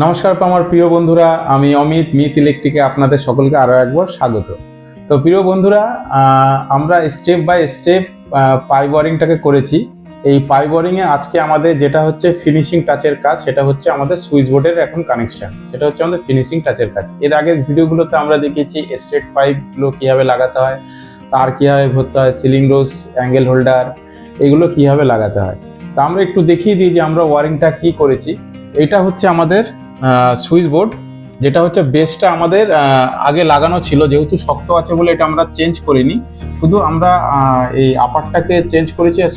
নমস্কার আমার প্রিয় বন্ধুরা, আমি অমিত মিত ইলেকট্রিকে আপনাদের সকলকে আরও একবার স্বাগত। তো প্রিয় বন্ধুরা, আমরা স্টেপ বাই স্টেপ পাইপ ওয়ারিংটাকে করেছি। এই পাইপ ওয়ারিংয়ে আজকে আমাদের যেটা হচ্ছে ফিনিশিং টাচের কাজ, সেটা হচ্ছে আমাদের সুইচ বোর্ডের এখন কানেকশন, সেটা হচ্ছে আমাদের ফিনিশিং টাচের কাজ। এর আগের ভিডিওগুলোতে আমরা দেখিয়েছি স্ট্রেট পাইপগুলো কীভাবে লাগাতে হয়, তার কীভাবে ভরতে হয়, সিলিং রোজ, অ্যাঙ্গেল হোল্ডার, এগুলো কীভাবে লাগাতে হয়। তা আমরা একটু দেখিয়ে দিই যে আমরা ওয়ারিংটা কী করেছি। এটা হচ্ছে আমাদের সুইচ বোর্ড, যেটা হচ্ছে বেসটা আমাদের আগে লাগানো ছিল, যেহেতু শক্ত আছে বলে এটা আমরা চেঞ্জ করিনি, শুধু আমরা এই আপারটাকে চেঞ্জ করেছি আর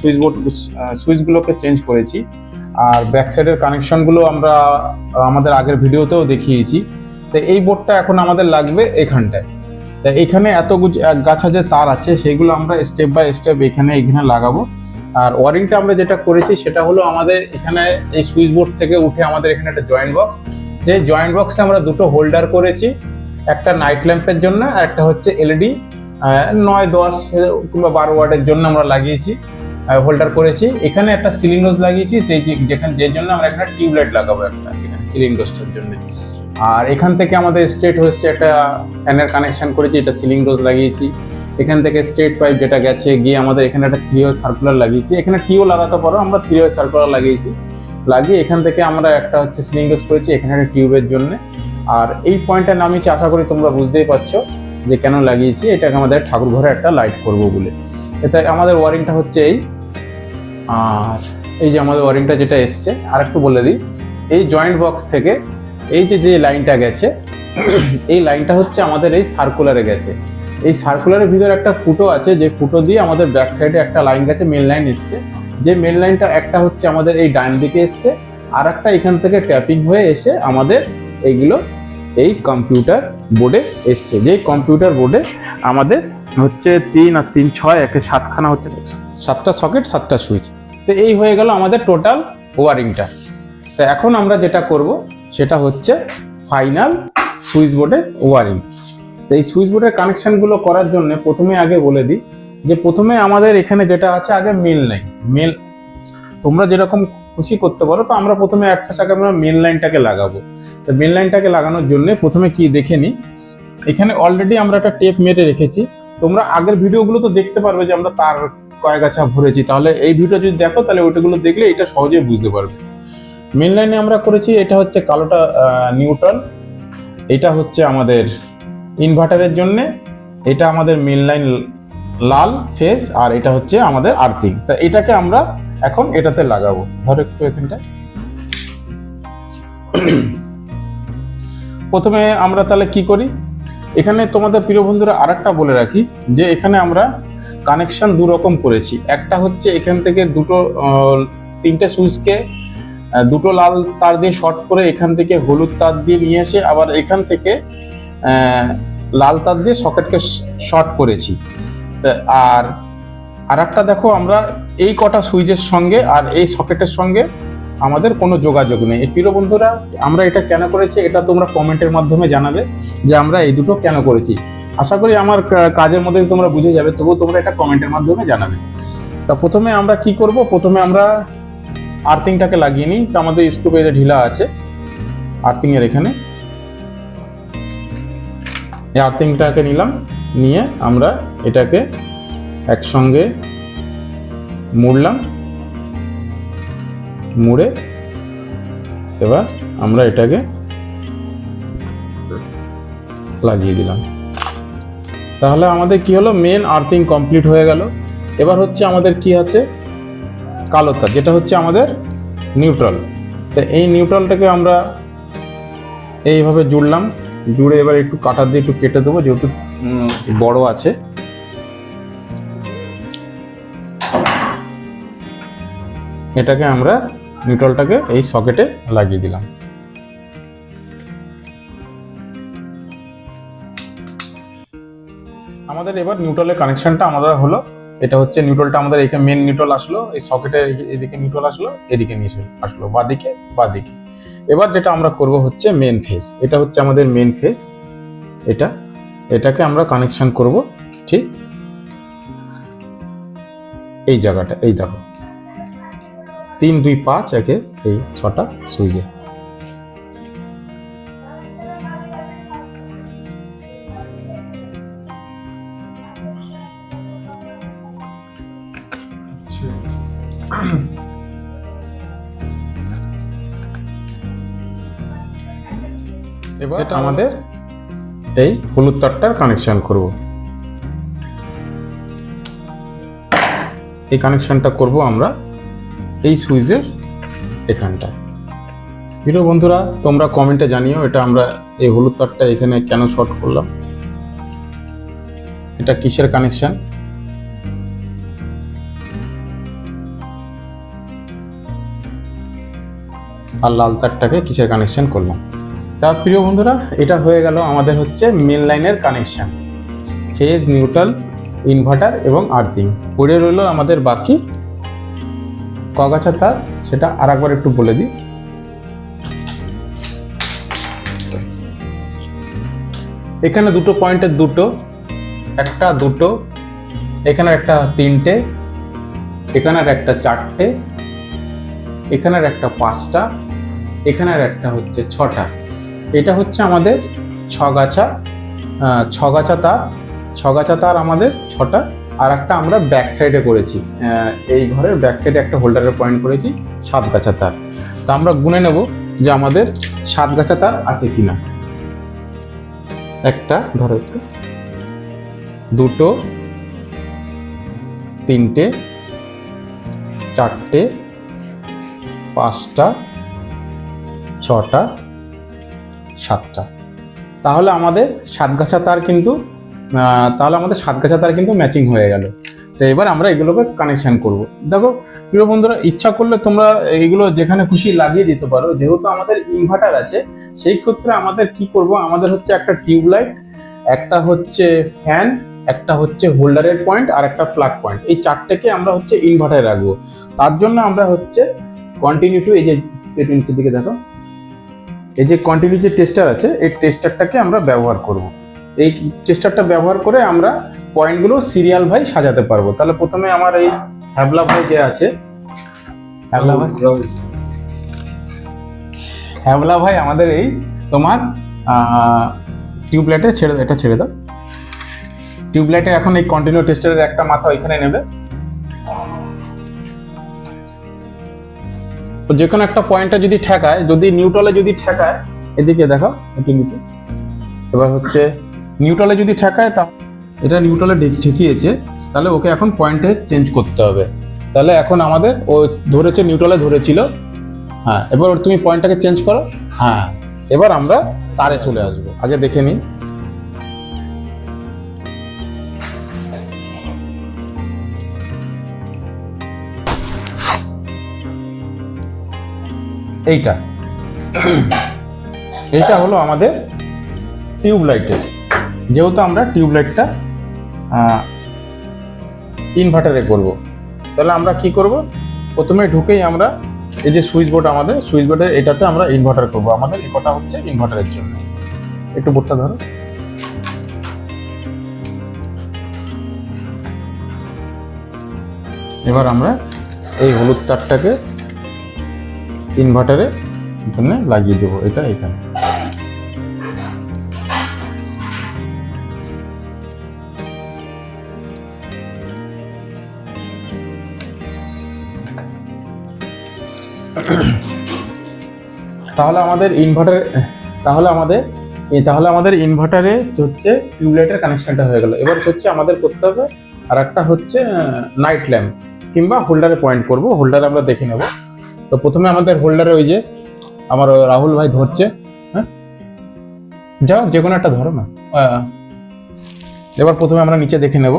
সুইচগুলোকে চেঞ্জ করেছি। আর ব্যাক সাইডের কানেকশনগুলো আমরা আমাদের আগের ভিডিওতেও দেখিয়েছি। তো এই বোর্ডটা এখন আমাদের লাগবে এখানটায়। তা এখানে এত গাছা যে তার আছে, সেগুলো আমরা স্টেপ বাই স্টেপ এখানে লাগাবো। আর ওয়ারিংটা আমরা যেটা করেছি সেটা হলো আমাদের এখানে এই সুইচ বোর্ড থেকে উঠে আমাদের এখানে একটা জয়েন্ট বক্স, যে জয়েন্ট বক্সে আমরা দুটো হোল্ডার করেছি, একটা নাইট ল্যাম্পের জন্য আর একটা হচ্ছে এলইডি 9, 10 কিংবা 12 ওয়াটের জন্য আমরা লাগিয়েছি, হোল্ডার করেছি। এখানে একটা সিলিং রোজ লাগিয়েছি, যে জন্য আমরা এখানে টিউবলাইট লাগাবো একটা এখানে সিলিং রোজটার জন্য। আর এখান থেকে আমাদের স্ট্রেট হচ্ছে একটা ফ্যানের কানেকশন করেছি, এটা সিলিং রোজ লাগিয়েছি। এখান থেকে স্ট্রেট পাইপ যেটা গেছে গিয়ে আমাদের এখানে একটা 3 সার্কুলার লাগিয়েছি, এখানে টিও লাগাতে পারো, আমরা 3 সার্কুলার লাগিয়েছি। লাগিয়ে এখান থেকে আমরা একটা হচ্ছে সিলিং রোজ করেছি এখানে একটা টিউবের জন্য। আর এই পয়েন্টটা নামিয়েছি, আশা করি তোমরা বুঝতেই পারছো যে কেন লাগিয়েছি। এটাকে আমাদের ঠাকুর ঘরে একটা লাইট করব বলে। এটা আমাদের ওয়ারিংটা হচ্ছে এই। আর এই যে আমাদের ওয়ারিংটা যেটা এসছে, আর একটু বলে দিই, এই জয়েন্ট বক্স থেকে এই যে লাইনটা গেছে, এই লাইনটা হচ্ছে আমাদের এই সার্কুলারে গেছে। এই সার্কুলারের ভিতরে একটা ফুটো আছে, যে ফুটো দিয়ে আমাদের ব্যাক সাইডে একটা লাইন গেছে, মেন লাইন এসছে। যে মেন লাইনটা একটা হচ্ছে আমাদের এই ডান দিকে এসছে, আর একটা এখান থেকে ট্যাপিং হয়ে এসে আমাদের এইগুলো এই কম্পিউটার বোর্ডে এসছে। যে কম্পিউটার বোর্ডে আমাদের হচ্ছে 3 আর 3 6 একে 7খানা হচ্ছে 7টা সকেট 7টা সুইচ। তো এই হয়ে গেল আমাদের টোটাল ওয়ারিংটা। তো এখন আমরা যেটা করব সেটা হচ্ছে ফাইনাল সুইচ বোর্ডের ওয়ারিং। তো এই সুইচ বোর্ডের কানেকশনগুলো করার জন্য প্রথমে আগে বলে দিই যে প্রথমে আমাদের এখানে যেটা আছে আগে মেন লাইন। তোমরা যেরকম খুশি করতে পারো, তো আমরা প্রথমে আমরা মেন লাইনটাকে লাগাবো। তো মেন লাইনটাকে লাগানোর জন্য প্রথমে কি দেখে নিই, এখানে অলরেডি আমরা একটা টেপ মেরে রেখেছি। তোমরা আগের ভিডিওগুলো তো দেখতে পারবে যে আমরা তার কয়েক গাছা ভরেছি, তাহলে এই ভিডিও যদি দেখো তাহলে ওইটাগুলো দেখলে এটা সহজেই বুঝতে পারবে। মেন লাইনে আমরা করেছি, এটা হচ্ছে কালোটা নিউট্রাল, এটা হচ্ছে আমাদের ইনভার্টারের জন্য, এটা আমাদের মেন লাইন লাল ফেস, আর এটা হচ্ছে আমাদের আর্থিং। তা এটাকে আমরা এখন এটাতে লাগাবো। ধরো একটু এখানটা প্রথমে আমরা তাহলে কি করি, এখানে তোমাদের প্রিয় বন্ধুরা আরেকটা বলে রাখি যে এখানে আমরা কানেকশন দু রকম করেছি। একটা হচ্ছে এখান থেকে দুটো 3টে সুইচকে দুটো লাল তার দিয়ে শর্ট করে এখান থেকে হলুদ তার দিয়ে নিয়ে এসে আবার এখান থেকে লাল তার দিয়ে সকেটকে শর্ট করেছি। আর একটা দেখো, আমরা এই কটা সুইচের সঙ্গে আর এই সকেটের সঙ্গে আমাদের কোনো যোগাযোগ নেই। প্রিয় বন্ধুরা, আমরা এটা কেন করেছি এটা তোমরা কমেন্টের মাধ্যমে জানাবে যে আমরা এই দুটো কেন করেছি। আশা করি আমার কাজের মধ্যে তোমরা বুঝে যাবে, তবুও তোমরা এটা কমেন্টের মাধ্যমে জানাবে। তা প্রথমে আমরা কি করব, প্রথমে আমরা আর্থিংটাকে লাগিয়ে নিই। তো আমাদের স্ক্রু পেজে ঢিলা আছে আর্থিং এর, এখানে এই আর্থিংটাকে নিলাম, নিয়ে আমরা এটাকে একসঙ্গে মুড়লাম, মুড়ে এবার আমরা এটাকে লাগিয়ে দিলাম। তাহলে আমাদের কি হলো, মেন আর্থিং কমপ্লিট হয়ে গেল। এবার হচ্ছে আমাদের কি আছে, কালো তার, যেটা হচ্ছে আমাদের নিউট্রাল। তো এই নিউট্রালটাকে আমরা এইভাবে জুড়লাম, জুড়ে এবার একটু কাটার দিয়ে একটু কেটে দেবো, যেহেতু বড় আছে। এটাকে আমরা নিউট্রালটাকে এই সকেটে লাগিয়ে দিলাম। আমাদের এবার নিউট্রালের কানেকশনটা আমাদের হলো, এটা হচ্ছে নিউট্রালটা আমাদের এখানে মেন নিউট্রাল আসলো, এই সকেটের এদিকে নিউট্রাল আসলো, এদিকে নিয়ে আসলো বাদিকে। এবার যেটা আমরা করব হচ্ছে মেন ফেজ, এটা হচ্ছে আমাদের মেন ফেজ। এটাকে আমরা কানেকশন করব ঠিক এই জায়গাটা। এই দেখো 3, 2, 5 একে এই 6টা সুইচে। এবার আমাদের এই হলুদ তারটার কানেকশন করব। এই কানেকশনটা করব আমরা এই সুইচের এখানটা। প্রিয় বন্ধুরা, তোমরা কমেন্টে জানিও এটা আমরা এই হলুদ তারটা এখানে কেন শর্ট করলাম, এটা কিসের কানেকশন। আর লাল তারটাকে কিসের কানেকশন করলাম। তা প্রিয় বন্ধুরা, এটা হয়ে গেল আমাদের হচ্ছে মেন লাইনের কানেকশন, ফেজ, নিউট্রাল, ইনভার্টার এবং আর্থিং। পড়ে রইল আমাদের বাকি কগাছা তার, সেটা আরেকবার একটু বলে দিই। এখানে দুটো পয়েন্টের দুটো, একটা দুটো, এখানের একটা তিনটে, এখানের একটা চারটে, এখানের একটা পাঁচটা, এখানের একটা হচ্ছে ছটা। এটা হচ্ছে আমাদের ছগাছা তার। ছগাছা তার আমাদের ছটা। আর একটা আমরা ব্যাক সাইডে করেছি, এই ঘরের ব্যাক সাইডে একটা হোল্ডারের পয়েন্ট করেছি 7 গাছা তার। তা আমরা গুনে নেব যে আমাদের 7 গাছা তার আছে কিনা। একটা, ধরো একটু, দুটো, তিনটে, চারটে, পাঁচটা, ছটা, সাতটা। তাহলে আমাদের 7 গাছা তার কিন্তু ম্যাচিং হয়ে গেল। তো এবার আমরা এগুলোকে কানেকশন করব। দেখো প্রিয় বন্ধুরা, ইচ্ছা করলে তোমরা এগুলো যেখানে খুশি লাগিয়ে দিতে পারো। যেহেতু আমাদের ইনভার্টার আছে, সেই ক্ষেত্রে আমাদের কি করব, আমাদের হচ্ছে একটা টিউবলাইট, একটা হচ্ছে ফ্যান, একটা হচ্ছে হোল্ডারের পয়েন্ট, আর একটা প্লাগ পয়েন্ট। এই চারটেকে আমরা হচ্ছে ইনভার্টারে রাখবো। তার জন্য আমরা হচ্ছে কন্টিনিউটি, এই যে একটু নিচের দিকে দেখো, এই যে কন্টিনিউ যে টেস্টার আছে, এই টেস্টারটাকে আমরা ব্যবহার করব। এই টেস্টারটা ব্যবহার করে আমরা পয়েন্টগুলো সিরিয়াল ভাই সাজাতে পারবো। তাহলে প্রথমে আমার এই হ্যাবলা ভাই যে আছে, হ্যাবলা ভাই আমাদের এই তোমার টিউবলাইটে ছেড়ে দাও। টিউবলাইটে এখন এই কন্টিনিউ টেস্টারের একটা মাথা ওইখানে নেবে, যে কোনো একটা পয়েন্টে যদি ঠেকায়, যদি নিউট্রালে যদি ঠেকায়, এদিকে দেখো একটু নিচে, এবার হচ্ছে নিউট্রালে যদি ঠেকায়, তা এটা নিউট্রালে ঠেকিয়েছে, তাহলে ওকে এখন পয়েন্টে চেঞ্জ করতে হবে। তাহলে এখন আমাদের ও ধরেছে, নিউট্রালে ধরেছিল, হ্যাঁ, এবার তুমি পয়েন্টটাকে চেঞ্জ করো। হ্যাঁ, এবার আমরা তারে চলে আসবো। আগে দেখে নিই। এইটা হলো আমাদের টিউবলাইটের। যেহেতু আমরা টিউবলাইটটা ইনভার্টারে করব, তাহলে আমরা কি করব, প্রথমে ঢুকেই আমরা এই যে সুইচ বোর্ড, আমাদের সুইচ বোর্ডের এটাতে আমরা ইনভার্টার করব। আমাদের এই কটা হচ্ছে ইনভার্টারের জন্য। একটু বোর্ডটা ধরো। এবার আমরা এই হলুদ তারটাকে ইনভার্টারের জন্য লাগিয়ে দেবো, এটা এখানে। তাহলে আমাদের ইনভার্টারে হচ্ছে টিউবলাইটের কানেকশনটা হয়ে গেল। এবার হচ্ছে আমাদের করতে হবে আর একটা হচ্ছে নাইট ল্যাম্প কিংবা হোল্ডারে পয়েন্ট করব। হোল্ডারে আমরা দেখে নেব। তো প্রথমে আমাদের হোল্ডারে ওই যে আমার রাহুল ভাই ধরছে, হ্যাঁ, যাও যে কোনো একটা ধরো না। এবার প্রথমে আমরা নিচে দেখে নেব,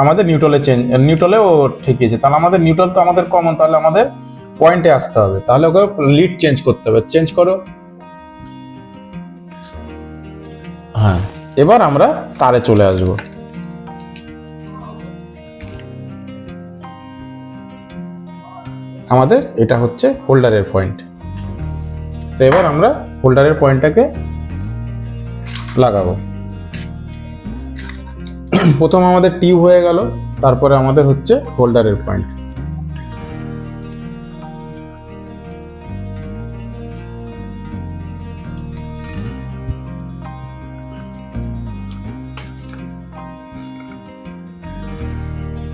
আমাদের নিউট্রালেও ঠেকিয়েছে। তাহলে আমাদের নিউট্রাল তো আমাদের কমন, তাহলে আমাদের পয়েন্টে আসতে হবে। তাহলে ওকে লিড চেঞ্জ করতে হবে। চেঞ্জ করো। হ্যাঁ, এবার আমরা তারে চলে আসব। আমাদের এটা হচ্ছে হোল্ডারের পয়েন্ট। তো এবার আমরা হোল্ডারের পয়েন্টটাকে লাগাবো। প্রথম আমাদের টিউব হয়ে গেল, তারপরে আমাদের হচ্ছে হোল্ডারের পয়েন্ট।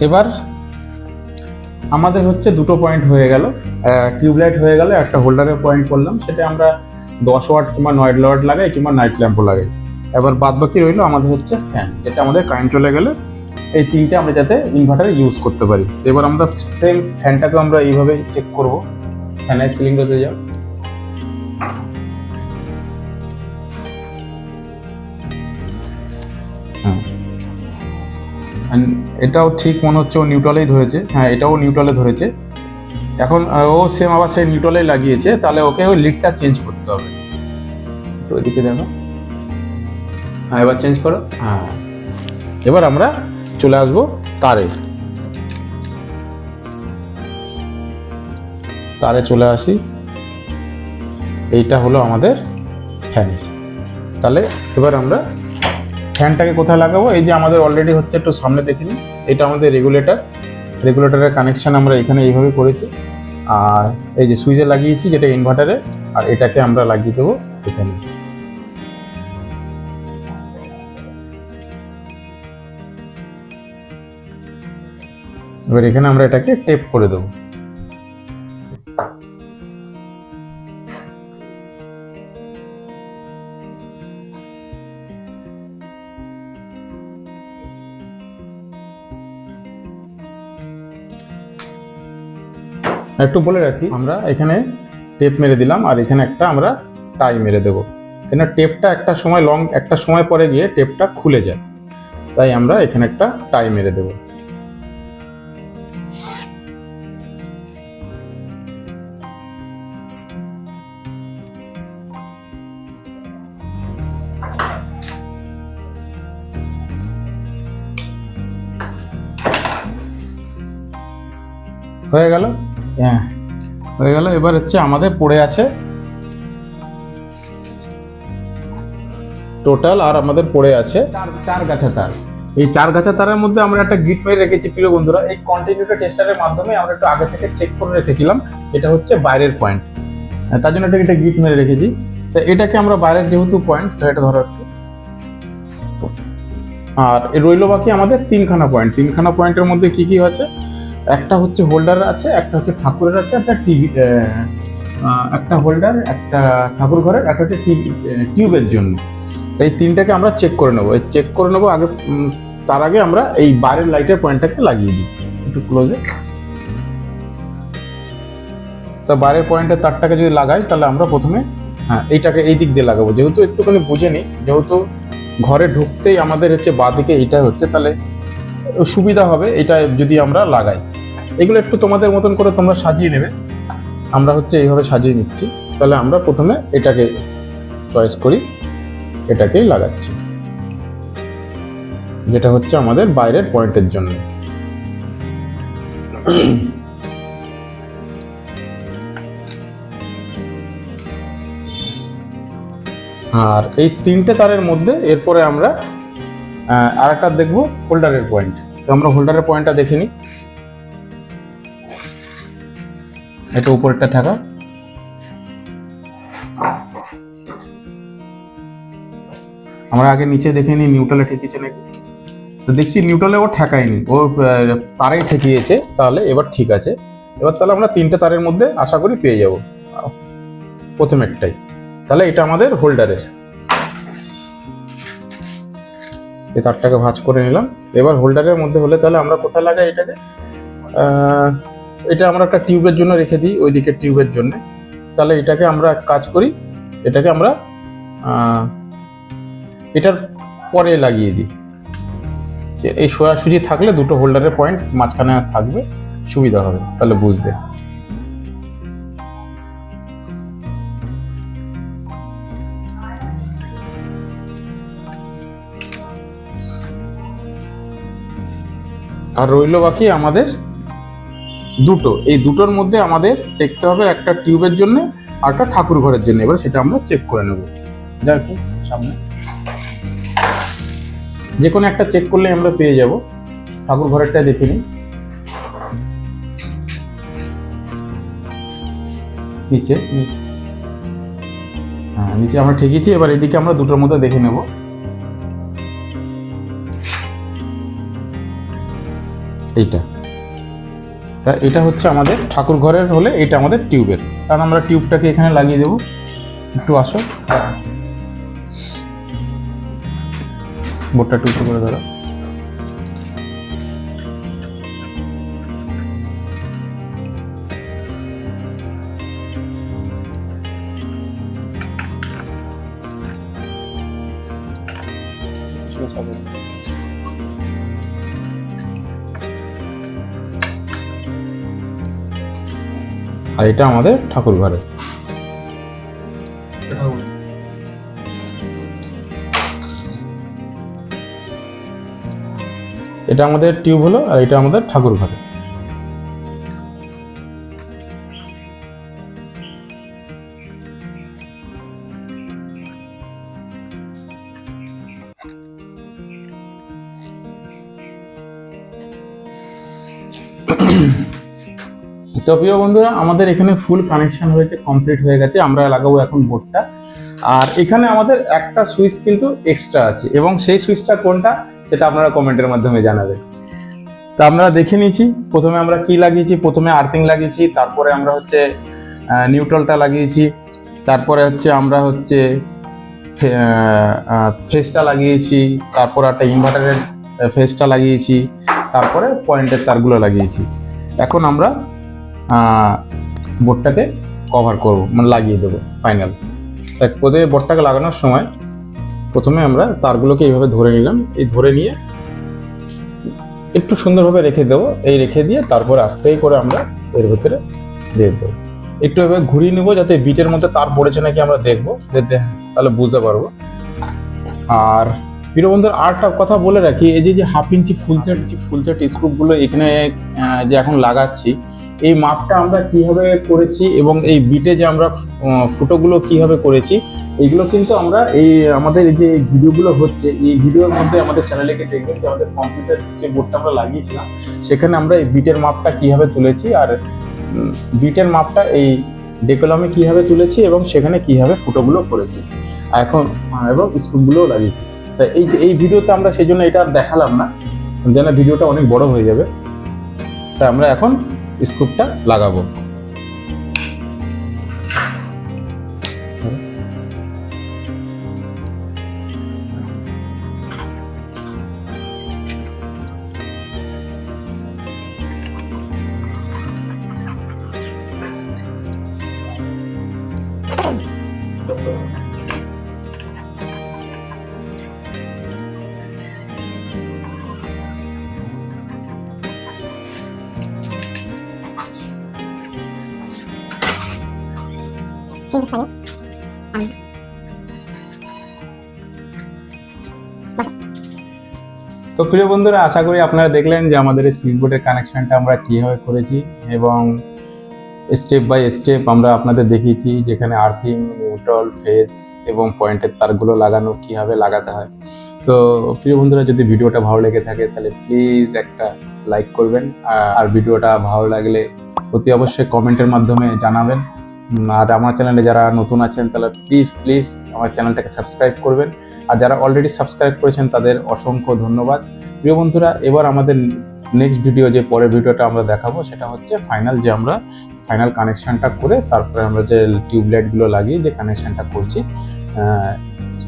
এবার আমাদের হচ্ছে দুটো পয়েন্ট হয়ে গেল, টিউবলাইট হয়ে গেল, একটা হোল্ডারের পয়েন্ট করলাম। সেটা আমরা 10 ওয়াট কিংবা 9 ওয়াট লাগাই কিংবা নাইট ল্যাম্পও লাগাই। এবার বাদ বাকি রইলো আমাদের হচ্ছে ফ্যান, যেটা আমাদের কারেন্ট চলে গেলে এই তিনটে আমরা যাতে ইনভার্টারে ইউজ করতে পারি। তো এবার আমরা সেম ফ্যানটাকে আমরা এইভাবে চেক করব। ফ্যানের সিলিং ডোজে যাও, এটাও ঠিক মনে হচ্ছে ও নিউট্রালেই ধরেছে। হ্যাঁ, এটাও নিউট্রালে ধরেছে। এখন ও সেম আবার সেই নিউট্রালেই লাগিয়েছে, তাহলে ওকে ওই লিডটা চেঞ্জ করতে হবে। তো ওইদিকে দেখো, হ্যাঁ এবার চেঞ্জ করো। হ্যাঁ, এবার আমরা চলে আসবো তারে চলে আসি। এইটা হলো আমাদের ফ্যান। তাহলে এবার আমরা ফ্যানটাকে কোথায় লাগাবো? এই যে আমাদের অলরেডি হচ্ছে, একটু সামনে দেখে নিই, এটা আমাদের রেগুলেটরের কানেকশন আমরা এখানে এইভাবে করেছি। আর এই যে সুইচে লাগিয়েছি যেটা ইনভার্টারে, আর এটাকে আমরা লাগিয়ে দেবো এখানে। এবার এখানে আমরা এটাকে টেপ করে দেবো। একটু বলে রাখি, আমরা এখানে টেপ মেরে দিলাম আর এখানে একটা আমরা টাই মেরে দেবো, কেন টেপটা একটা সময় পরে গিয়ে টেপটা খুলে যায়, তাই আমরা এখানে একটা টাই মেরে দেবো। হয়ে গেল। হ্যাঁ, হয়ে গেল। এবার হচ্ছে আমাদের পড়ে আছে টোটাল, আর আমাদের পড়ে আছে চার গাছা তার। এই 4 গাছা তারের মধ্যে আমরা একটা গিট মেরে রেখেছি প্রিয় বন্ধুরা। এই কন্টিনিউটার টেস্টারের মাধ্যমে আমরা একটু আগে থেকে চেক করে রেখেছিলাম এটা হচ্ছে বাইরের পয়েন্ট, তার জন্য একটা গিট মেরে রেখেছি। তো এটাকে আমরা বাইরের যেহেতু পয়েন্ট, তো এটা ধরো একটু। আর রইল বাকি আমাদের 3খানা পয়েন্ট। 3খানা পয়েন্টের মধ্যে কি কি আছে? একটা হচ্ছে হোল্ডার আছে, একটা হচ্ছে ঠাকুরের আছে, একটা টিভি, একটা হোল্ডার, একটা ঠাকুর ঘরের, একটা হচ্ছে টিউবের জন্য। এই তিনটাকে আমরা চেক করে নেবো। আগে, তার আগে আমরা এই বাইরের লাইটের পয়েন্টটাকে লাগিয়ে দিই একটু ক্লোজে। তা বাইরের পয়েন্টের তারটাকে যদি লাগাই, তাহলে আমরা প্রথমে এইটাকে এই দিক দিয়ে লাগাবো, যেহেতু একটুখানি বুঝে নিই, যেহেতু ঘরে ঢুকতেই আমাদের হচ্ছে বাঁ দিকে এইটা হচ্ছে, তাহলে সুবিধা হবে এটা যদি আমরা লাগাই। এগুলো একটু তোমাদের মতন করে তোমরা সাজিয়ে নেবে, আমরা হচ্ছে এইভাবে সাজিয়ে নিচ্ছি। তাহলে আমরা প্রথমে এটাকে চয়েস করি, এটাকেই লাগাচ্ছি, যেটা হচ্ছে আমাদের বাইরের পয়েন্টের জন্য। আর এই 3টে তারের মধ্যে এরপরে আমরা আর একটা দেখবো হোল্ডারের পয়েন্ট। তো আমরা হোল্ডারের পয়েন্টটা দেখে নিই। এটা উপরেরটা থাকা, আমরা আগে নিচে দেখে নিই নিউট্রালে ঠেকিয়েছে নাকি। তো দেখছি নিউট্রালে ও ঠেকায়নি, ও তারেই ঠেকিয়েছে, তাহলে এবার ঠিক আছে। এবার তাহলে আমরা 3টে তারের মধ্যে আশা করি পেয়ে যাব প্রথমেরটাই। তাহলে এটা আমাদের হোল্ডারের, এই তারটাকে ভাঁজ করে নিলাম। এবার হোল্ডারের মধ্যে হলে তাহলে আমরা কোথায় লাগাই এটাকে? এটা আমরা একটা টিউবের জন্য রেখে দিই, ওইদিকে টিউবের জন্য। তাহলে এটাকে আমরা কাজ করি, এটাকে আমরা এটার পরে লাগিয়ে দিই। এই সোজাসুজি থাকলে দুটো হোল্ডারের পয়েন্ট মাঝখানে থাকবে, সুবিধা হবে তাহলে বুঝতে। আর রইল বাকি আমাদের দুটো, এই দুটোর মধ্যে আমাদের দেখতে হবে একটা টিউবের জন্য আর একটা ঠাকুর ঘরের জন্য। এবার সেটা আমরা চেক করে নেব। যা একটু সামনে, যে কোনো একটা চেক করলে আমরা পেয়ে যাব। ঠাকুর ঘরেরটা দেখে নিই, নিচে নিচে আমরা ঠেকিয়েছি। এবার এদিকে আমরা দুটোর মধ্যে দেখে নেব। এইটা, তা এটা হচ্ছে আমাদের ঠাকুর ঘরের হলে এটা আমাদের টিউবের, কারণ আমরা টিউবটাকে এখানে লাগিয়ে দেবো। একটু আসো, বোর্ডটা একটু উঁচু করে ধরো। আর এটা আমাদের ঠাকুর ঘরে। এটা আমাদের টিউব হলো, আর এটা আমাদের ঠাকুর ঘরে। তো প্রিয় বন্ধুরা, আমাদের এখানে ফুল কানেকশন হয়েছে, কমপ্লিট হয়ে গেছে। আমরা লাগাবো এখন বোর্ডটা। আর এখানে আমাদের একটা সুইচ কিন্তু এক্সট্রা আছে, এবং সেই সুইচটা কোনটা সেটা আপনারা কমেন্টের মাধ্যমে জানাবেন। তা আমরা দেখে নিয়েছি প্রথমে আমরা কি লাগিয়েছি। প্রথমে আর্থিং লাগিয়েছি, তারপরে আমরা হচ্ছে নিউট্রালটা লাগিয়েছি, তারপরে হচ্ছে আমরা হচ্ছে ফেসটা লাগিয়েছি, তারপর একটা ইনভার্টারের ফেসটা লাগিয়েছি, তারপরে পয়েন্টের তারগুলো লাগিয়েছি। এখন আমরা বোর্ডটাকে কভার করব, মানে লাগিয়ে দেবো ফাইনাল। প্রথমে বোর্ডটাকে লাগানোর সময় প্রথমে আমরা তারগুলোকে এইভাবে ধরে নিলাম। এই ধরে নিয়ে একটু সুন্দরভাবে রেখে দেবো। এই রেখে দিয়ে তারপর আস্তে করে আমরা এর ভিতরে দিয়ে দেবো। একটু এভাবে ঘুরিয়ে নেবো যাতে বিটের মধ্যে তার পড়েছে নাকি আমরা দেখবো, তাহলে বুঝতে পারবো। আর প্রিয় বন্ধুর আরেকটা কথা বলে রাখি, এই যে 1/2 ইঞ্চি ফুল সেট স্ক্রুপগুলো এখানে যে এখন লাগাচ্ছি, এই মাপটা আমরা কিভাবে করেছি এবং এই বিটে যে আমরা ফুটোগুলো কিভাবে করেছি, এইগুলো কিন্তু আমরা এই আমাদের যে ভিডিওগুলো হচ্ছে এই ভিডিওর মধ্যে আমাদের চ্যানেলে গিয়ে দেখবেন যে আমাদের কম্পিউটার যে বোর্ডটা আমরা লাগিয়েছিলাম সেখানে আমরা এই বিটের মাপটা কিভাবে তুলেছি, আর বিটের মাপটা এই ডেকোলামে কিভাবে তুলেছি এবং সেখানে কিভাবে ফুটোগুলো করেছি এখন, এবং স্ক্রুগুলোও লাগিয়েছি। তা এই ভিডিওতে আমরা সেই জন্য এটা আর দেখালাম না, যেন ভিডিওটা অনেক বড় হয়ে যাবে। তাই আমরা এখন স্ক্রুপটা লাগাবো। তো প্রিয় বন্ধুরা, আশা করি আপনারা দেখলেন যে আমাদের এই সুইচ বোর্ডের কানেকশনটা আমরা কিভাবে করেছি, এবং স্টেপ বাই স্টেপ আমরা আপনাদের দেখিয়েছি যেখানে আর্থিং, নিউট্রাল, ফেস এবং পয়েন্টের তারগুলো লাগানো কিভাবে লাগাতে হয়। তো প্রিয় বন্ধুরা, যদি ভিডিওটা ভালো লেগে থাকে তাহলে প্লিজ একটা লাইক করবেন, আর ভিডিওটা ভালো লাগলে অতি অবশ্যই কমেন্টের মাধ্যমে জানাবেন। আর আমার চ্যানেলে যারা নতুন আছেন তাহলে প্লিজ আমার চ্যানেলটাকে সাবস্ক্রাইব করবেন, আর যারা অলরেডি সাবস্ক্রাইব করেছেন তাদের অসংখ্য ধন্যবাদ। প্রিয় বন্ধুরা, এবার আমাদের নেক্সট ভিডিও, যে পরের ভিডিওটা আমরা দেখাবো সেটা হচ্ছে ফাইনাল কানেকশনটা করে তারপরে আমরা যে টিউবলাইটগুলো লাগিয়ে যে কানেকশনটা করছি,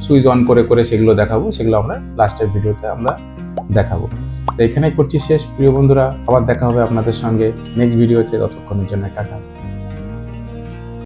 সুইচ অন করে সেগুলো দেখাবো, সেগুলো আমরা লাস্টের ভিডিওতে আমরা দেখাবো। তো এখানেই করছি শেষ। প্রিয় বন্ধুরা, আবার দেখা হবে আপনাদের সঙ্গে নেক্সট ভিডিওতে। ততক্ষণের জন্য টাটা।